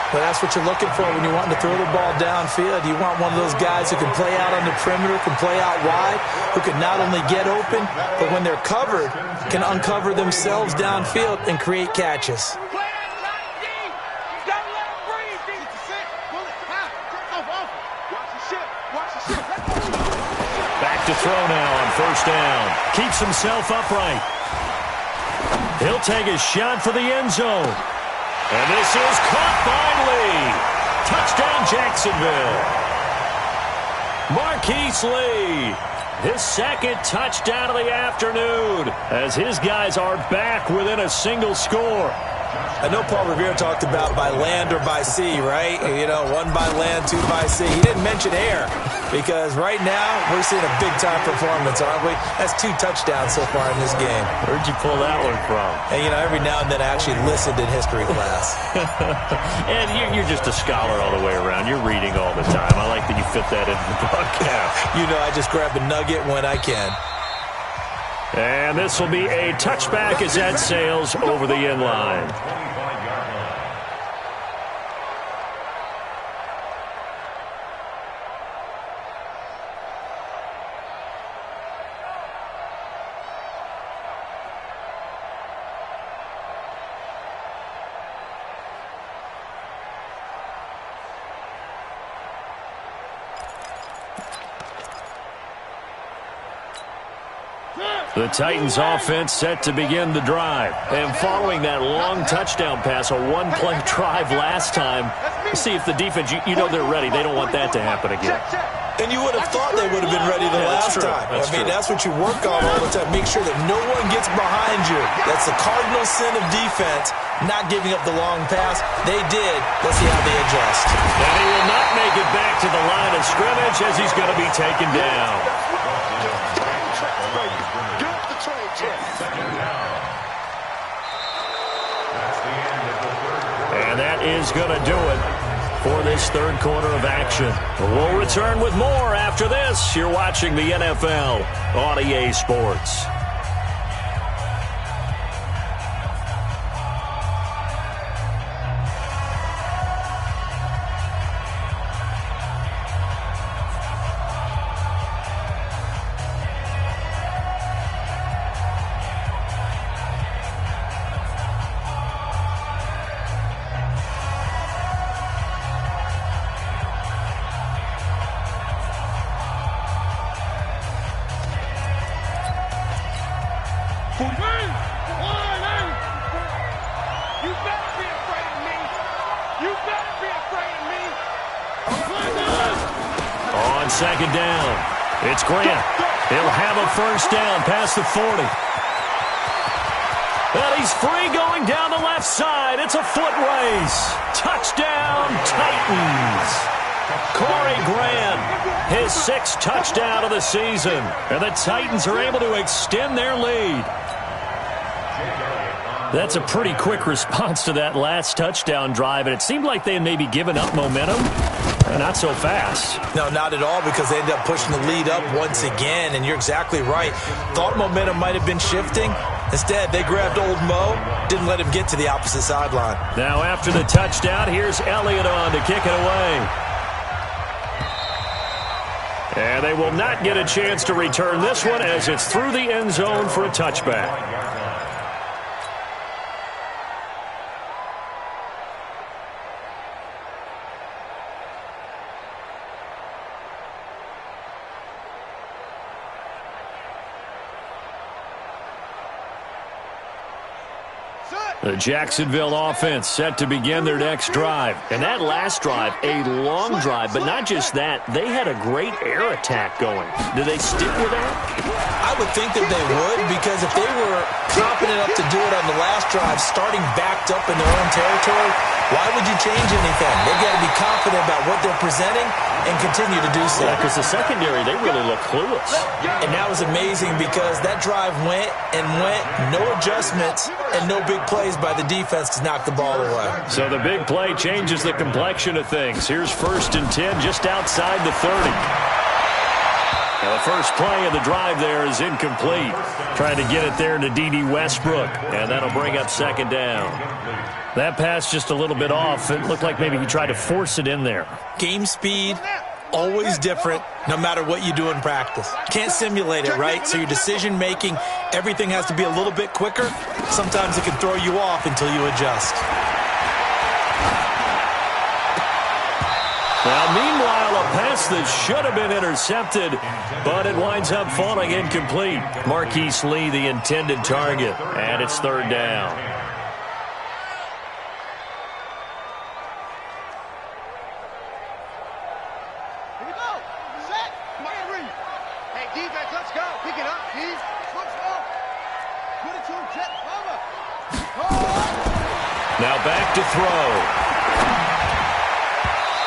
Well, that's what you're looking for when you want to throw the ball downfield. You want one of those guys who can play out on the perimeter, can play out wide, who can not only get open, but when they're covered, can uncover themselves downfield and create catches. To throw now on 1st down. Keeps himself upright. He'll take a shot for the end zone. And this is caught by Lee. Touchdown, Jacksonville. Marquise Lee. His 2nd touchdown of the afternoon as his guys are back within a single score. I know Paul Revere talked about by land or by sea, right? You know, 1 by land, 2 by sea. He didn't mention air because right now we're seeing a big-time performance, aren't we? That's 2 touchdowns so far in this game. Where'd you pull that one from? And, you know, every now and then I actually listened in history class. And you're just a scholar all the way around. You're reading all the time. I like that you fit that into the broadcast. You know, I just grab a nugget when I can. And this will be a touchback as that sails over the end line. The Titans offense set to begin the drive. And following that long touchdown pass, a one-play drive last time, see if the defense, you know they're ready. They don't want that to happen again. And you would have thought they would have been ready the last time. I mean, that's what you work on all the time. Make sure that no one gets behind you. That's the cardinal sin of defense, not giving up the long pass. They did. Let's see how they adjust. And he will not make it back to the line of scrimmage as he's going to be taken down. And that is going to do it for this 3rd quarter of action. We'll return with more after this. You're watching the NFL on EA Sports. On 2nd down, it's Grant. He'll have a 1st down past the 40. And he's free going down the left side. It's a foot race. Touchdown, Titans. Corey Grant, his 6th touchdown of the season. And the Titans are able to extend their lead. That's a pretty quick response to that last touchdown drive, and it seemed like they had maybe given up momentum. Not so fast. No, not at all, because they ended up pushing the lead up once again, and you're exactly right. Thought momentum might have been shifting. Instead, they grabbed old Mo, didn't let him get to the opposite sideline. Now after the touchdown, here's Elliott on to kick it away. And they will not get a chance to return this one as it's through the end zone for a touchback. The Jacksonville offense set to begin their next drive. And that last drive, a long drive, but not just that. They had a great air attack going. Do they stick with that? I would think that they would, because if they were confident enough to do it on the last drive, starting backed up in their own territory, why would you change anything? They've got to be confident about what they're presenting and continue to do so. Yeah, because the secondary, they really look clueless. And that was amazing, because that drive went and went, no adjustments and no big plays by the defense to knock the ball away. So the big play changes the complexion of things. Here's 1st and 10 just outside the 30. Now the first play of the drive there is incomplete. Trying to get it there to D.D. Westbrook, and that'll bring up 2nd down. That pass just a little bit off. It looked like maybe he tried to force it in there. Game speed, always different, no matter what you do in practice. Can't simulate it, right? So your decision-making, everything has to be a little bit quicker. Sometimes it can throw you off until you adjust. Now, meanwhile, a pass that should have been intercepted, but it winds up falling incomplete. Marquise Lee, the intended target, and it's 3rd down. Now back to throw.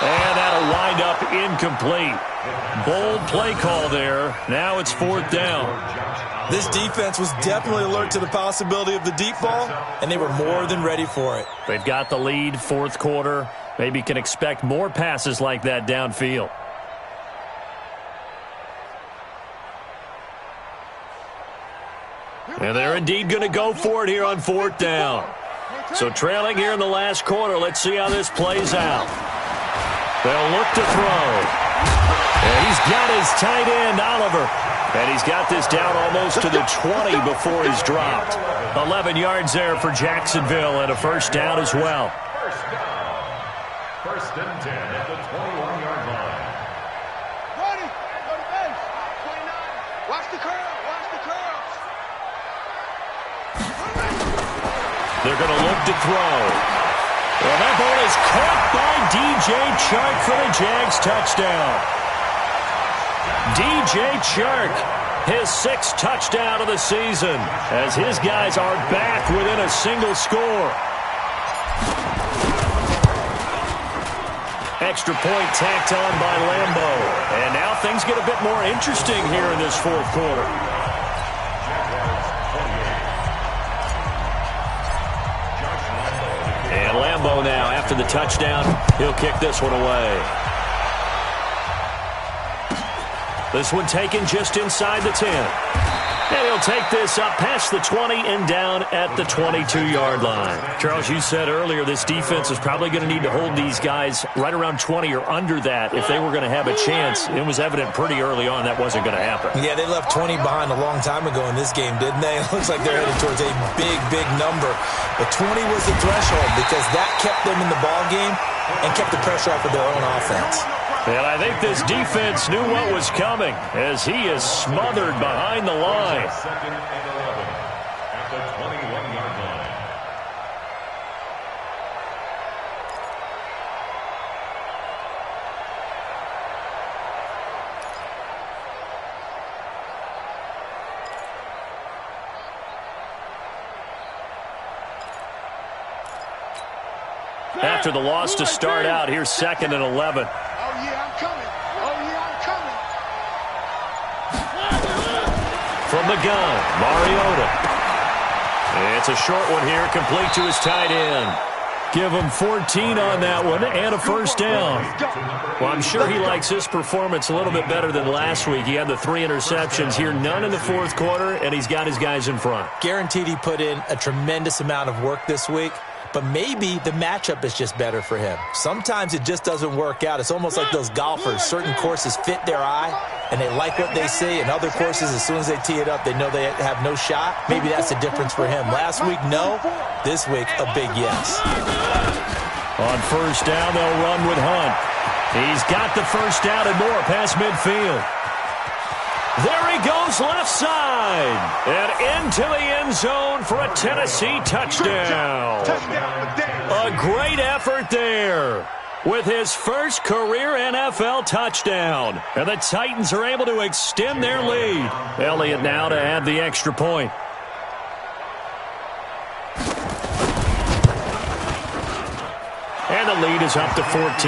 And that'll wind up incomplete. Bold play call there. Now it's 4th down. This defense was definitely alert to the possibility of the deep ball, and they were more than ready for it. They've got the lead, 4th quarter. Maybe can expect more passes like that downfield. And they're indeed going to go for it here on 4th down. So trailing here in the last quarter, let's see how this plays out. They'll look to throw. And he's got his tight end, Oliver. And he's got this down almost to the 20 before he's dropped. 11 yards there for Jacksonville and a 1st down as well. 1st and 10 at the 21-yard line. 20, go to base. 29. Watch the curl, watch the curls. They're going to look to throw. Well, that ball is caught by D.J. Chark for the Jags touchdown. D.J. Chark, his 6th touchdown of the season, as his guys are back within a single score. Extra point tacked on by Lambo. And now things get a bit more interesting here in this 4th quarter. And Lambo now, after the touchdown, he'll kick this one away. This one taken just inside the 10. And he'll take this up past the 20 and down at the 22-yard line. Charles, you said earlier this defense is probably going to need to hold these guys right around 20 or under that if they were going to have a chance. It was evident pretty early on that wasn't going to happen. Yeah, they left 20 behind a long time ago in this game, didn't they? It looks like they're headed towards a big, big number. But 20 was the threshold because that kept them in the ball game and kept the pressure off of their own offense. And I think this defense knew what was coming as he is smothered behind the line. 2nd and 11 at the 21-yard line. After the loss to start out, here's 2nd and 11. Oh, yeah, I'm coming. Oh, yeah, I'm coming. From the gun, Mariota. It's a short one here, complete to his tight end. Give him 14 on that one and a first down. Well, I'm sure he likes his performance a little bit better than last week. He had the 3 interceptions here, none in the fourth quarter, and he's got his guys in front. Guaranteed he put in a tremendous amount of work this week, but maybe the matchup is just better for him. Sometimes it just doesn't work out. It's almost like those golfers. Certain courses fit their eye, and they like what they see, and other courses, as soon as they tee it up, they know they have no shot. Maybe that's the difference for him. Last week, no. This week, a big yes. On first down, they'll run with Hunt. He's got the first down and more past midfield. There he goes left side. And into the end zone for a Tennessee touchdown. A great effort there with his first career NFL touchdown. And the Titans are able to extend their lead. Elliott now to add the extra point. And the lead is up to 14. Next,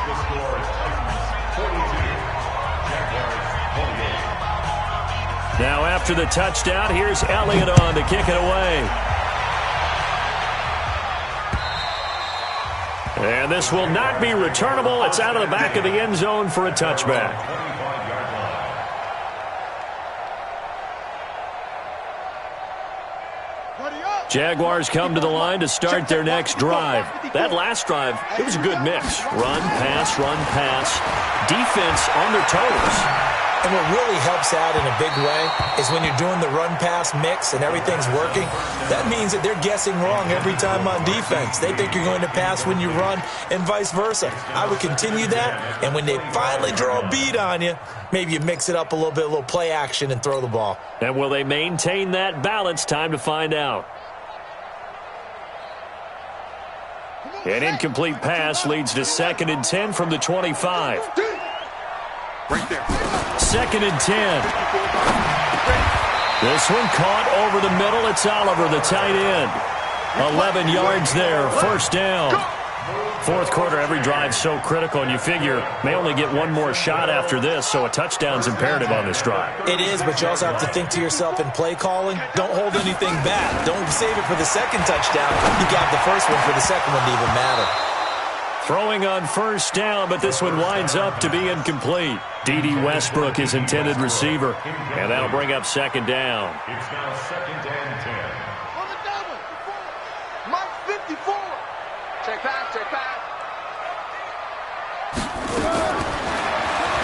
the score is Titans 42, Jaguars 28. Now after the touchdown, here's Elliott on to kick it away. And this will not be returnable. It's out of the back of the end zone for a touchback. Jaguars come to the line to start their next drive. That last drive, it was a good mix. Run, pass, defense on their toes. And what really helps out in a big way is when you're doing the run-pass mix and everything's working, that means that they're guessing wrong every time on defense. They think you're going to pass when you run and vice versa. I would continue that, and when they finally draw a beat on you, maybe you mix it up a little bit, a little play action, and throw the ball. And will they maintain that balance? Time to find out. An incomplete pass leads to 2nd and 10 from the 25. Right there. 2nd and 10. This one caught over the middle. It's Oliver, the tight end. 11 yards there, first down. Fourth quarter, every drive so critical, and you figure may only get one more shot after this, so a touchdown's imperative on this drive. It is, but you also have to think to yourself in play calling, don't hold anything back. Don't save it for the second touchdown. You got the first one for the second one to even matter. Throwing on first down, but this one winds up to be incomplete. D.D. Westbrook is intended receiver, and that'll bring up 2nd down. It's now 2nd and 10. On the double. Mike 54. Check back.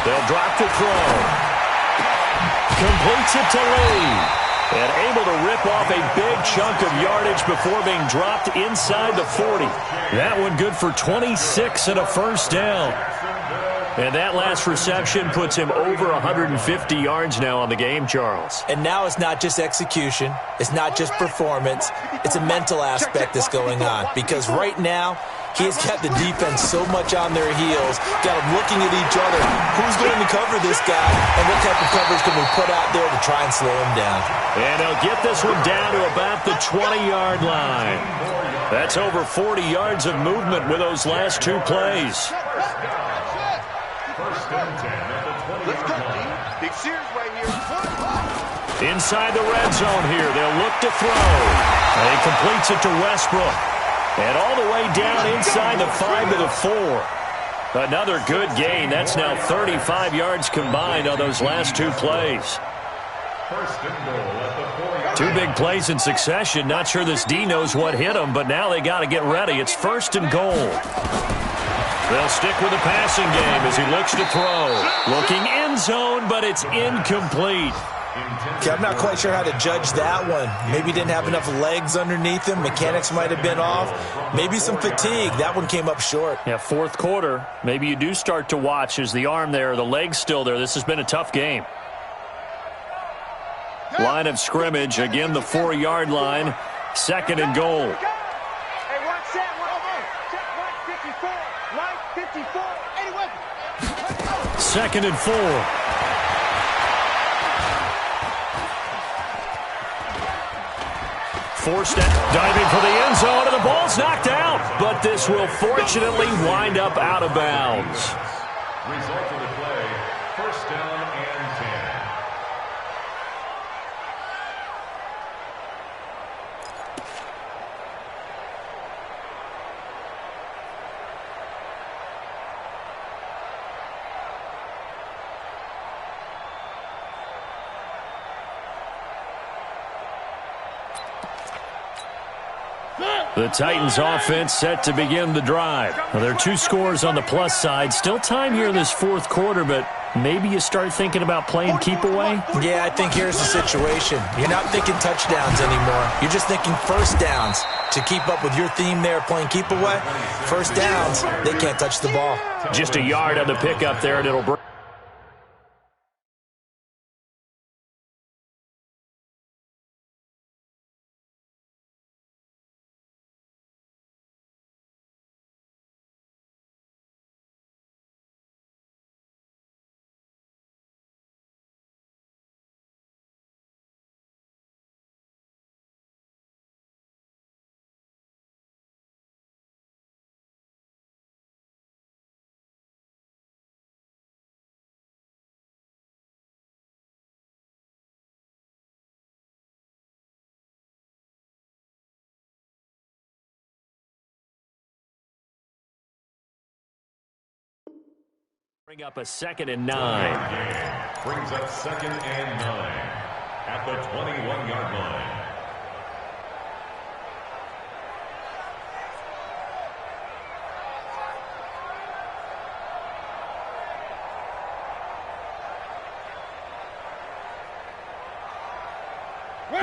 They'll drop to throw. Completes it to Lee. And able to rip off a big chunk of yardage before being dropped inside the 40. That one good for 26 and a first down. And that last reception puts him over 150 yards now on the game, Charles. And now it's not just execution. It's not just performance. It's a mental aspect that's going on. Because right now, he has got the defense so much on their heels, got them looking at each other. Who's going to cover this guy, and what type of coverage can we put out there to try and slow him down? And they'll get this one down to about the 20-yard line. That's over 40 yards of movement with those last 2 plays. First and 10 at the 20-yard line. Big Sears right here. Inside the red zone here, they'll look to throw. And he completes it to Westbrook. And all the way down inside the 5 to the 4. Another good gain. That's now 35 yards combined on those last 2 plays. First and goal at the 4-yard 2 big plays in succession. Not sure this D knows what hit him, but now they got to get ready. It's 1st and goal. They'll stick with the passing game as he looks to throw. Looking end zone, but it's incomplete. Okay, I'm not quite sure how to judge that one. Maybe he didn't have enough legs underneath him. Mechanics might have been off. Maybe some fatigue. That one came up short. Yeah, fourth quarter. Maybe you do start to watch. Is the arm there, the leg's still there? This has been a tough game. Line of scrimmage. Again, the 4-yard line. 2nd and goal. Hey, one set, one Mike 54. Anyway. 2nd and 4. Forced diving for the end zone, and the ball's knocked out. But this will fortunately wind up out of bounds. Result of the play, first down and 10. The Titans offense set to begin the drive. Now, there are 2 scores on the plus side. Still time here in this fourth quarter, but maybe you start thinking about playing keep away? Yeah, I think here's the situation. You're not thinking touchdowns anymore. You're just thinking first downs. To keep up with your theme there, playing keep away, first downs, they can't touch the ball. Just a yard on the pickup there, and it'll bring. Bring up a 2nd and 9. Brings up 2nd and 9 at the 21-yard line.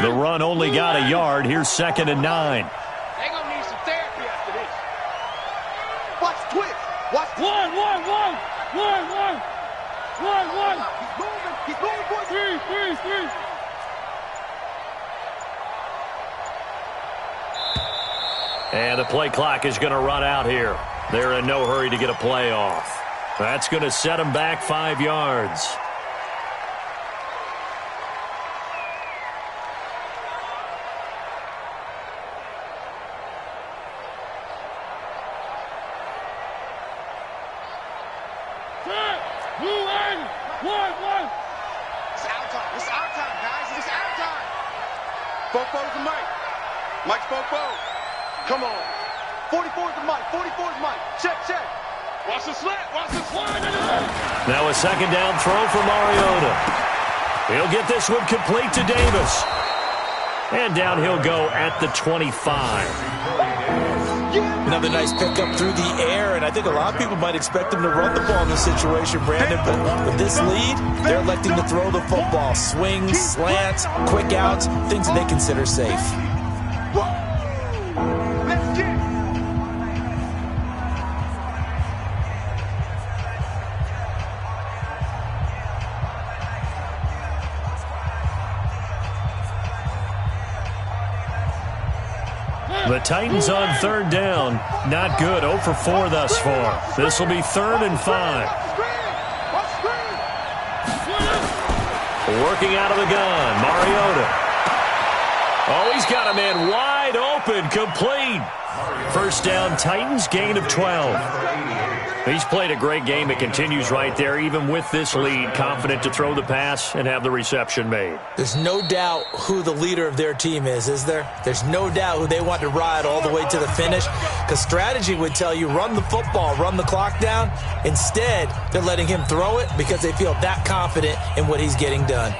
The run only got a yard. Here's 2nd and 9. They're going to need some therapy after this. Watch twist. Watch One. He's moving, boys. Three. And the play clock is going to run out here. They're in no hurry to get a play off. That's going to set them back 5 yards. It's our time, guys. It's our time. Fofo's the Mike. Mike's Fofo. Come on. 44's the Mike. 44's Mike. Check. Watch the slant. Now a 2nd down throw for Mariota. He'll get this one complete to Davis. And down he'll go at the 25. Another nice pickup through the air, and I think a lot of people might expect them to run the ball in this situation, Brandon, but with this lead, they're electing to throw the football. Swings, slants, quick outs, things that they consider safe. Let's get it. The Titans on 3rd down. Not good. 0 for 4 thus far. This will be 3rd and 5. Working out of the gun. Mariota. Oh, he's got a man wide open. Complete. First down, Titans, gain of 12. He's played a great game. It continues right there, even with this lead. Confident to throw the pass and have the reception made. There's no doubt who the leader of their team is there? There's no doubt who they want to ride all the way to the finish, because strategy would tell you run the football, run the clock down. Instead, they're letting him throw it because they feel that confident in what he's getting done.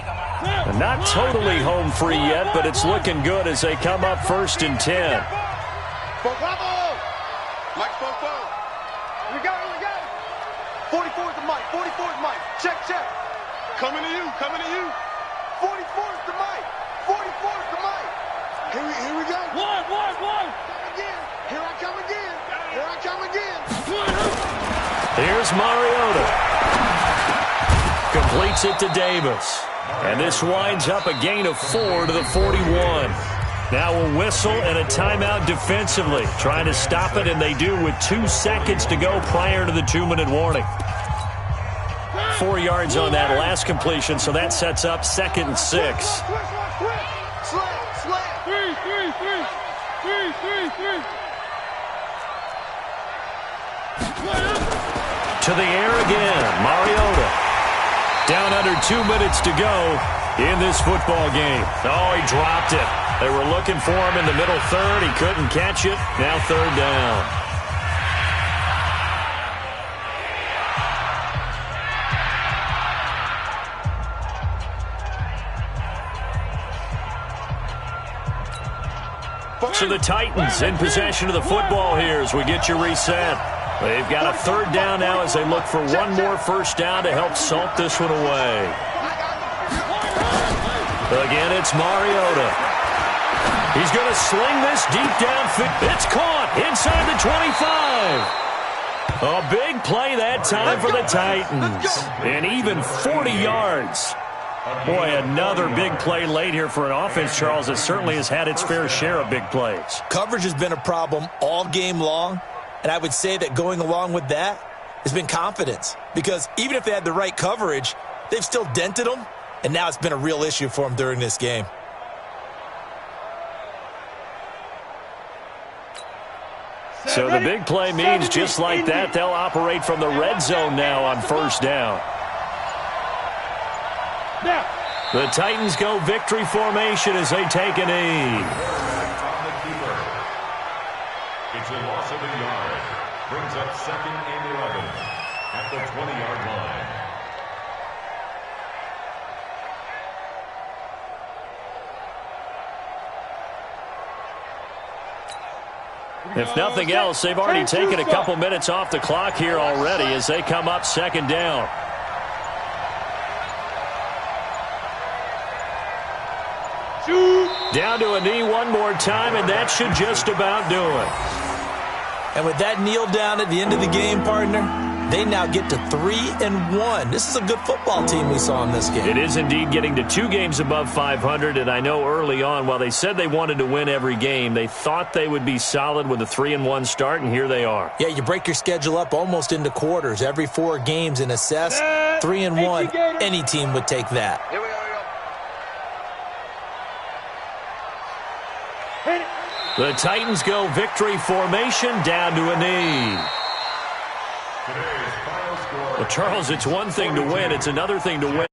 Not totally home free yet, but it's looking good as they come up 1st and 10. Mike Fofo. Here we go. 44's the Mike. 44's Mike. Check. Coming to you. 44's the Mike. 44's the Mike. Here we go. One. Here I come again. Here's Mariota. Completes it to Davis. And this winds up a gain of 4 to the 41. Now a whistle and a timeout defensively. Trying to stop it, and they do with 2 seconds to go prior to the 2-minute warning. 4 yards on that last completion, so that sets up 2nd and 6. Slant. Three. To the air again, Mariota. Down under 2 minutes to go in this football game. Oh, he dropped it. They were looking for him in the middle third. He couldn't catch it. Now 3rd down. So the Titans in possession of the football here as we get you reset. They've got a third down now as they look for one more first down to help salt this one away. Again, it's Mariota. He's going to sling this deep downfield. It's caught inside the 25. A big play that time for the Titans. And even 40 yards. Boy, another big play late here for an offense, Charles, that certainly has had its fair share of big plays. Coverage has been a problem all game long, and I would say that going along with that has been confidence. Because even if they had the right coverage, they've still dented them, and now it's been a real issue for them during this game. So the big play means just like that, they'll operate from the red zone now on first down. The Titans go victory formation as they take a knee. From the keeper. It's a loss of a yard. Brings up 2nd and 11 at the 20-yard line. If nothing else, they've already taken a couple minutes off the clock here already as they come up 2nd down. Down to a knee one more time, and that should just about do it. And with that kneel down at the end of the game, partner, they now get to 3-1. This is a good football team we saw in this game. It is indeed getting to 2 games above 500, and I know early on, while they said they wanted to win every game, they thought they would be solid with a 3-1 start, and here they are. Yeah, you break your schedule up almost into quarters, every 4 games, and assess 3-1. Any team would take that. Here we go. The Titans go victory formation down to a knee. Today's final score. Well, Charles, it's one thing to win. It's another thing to win.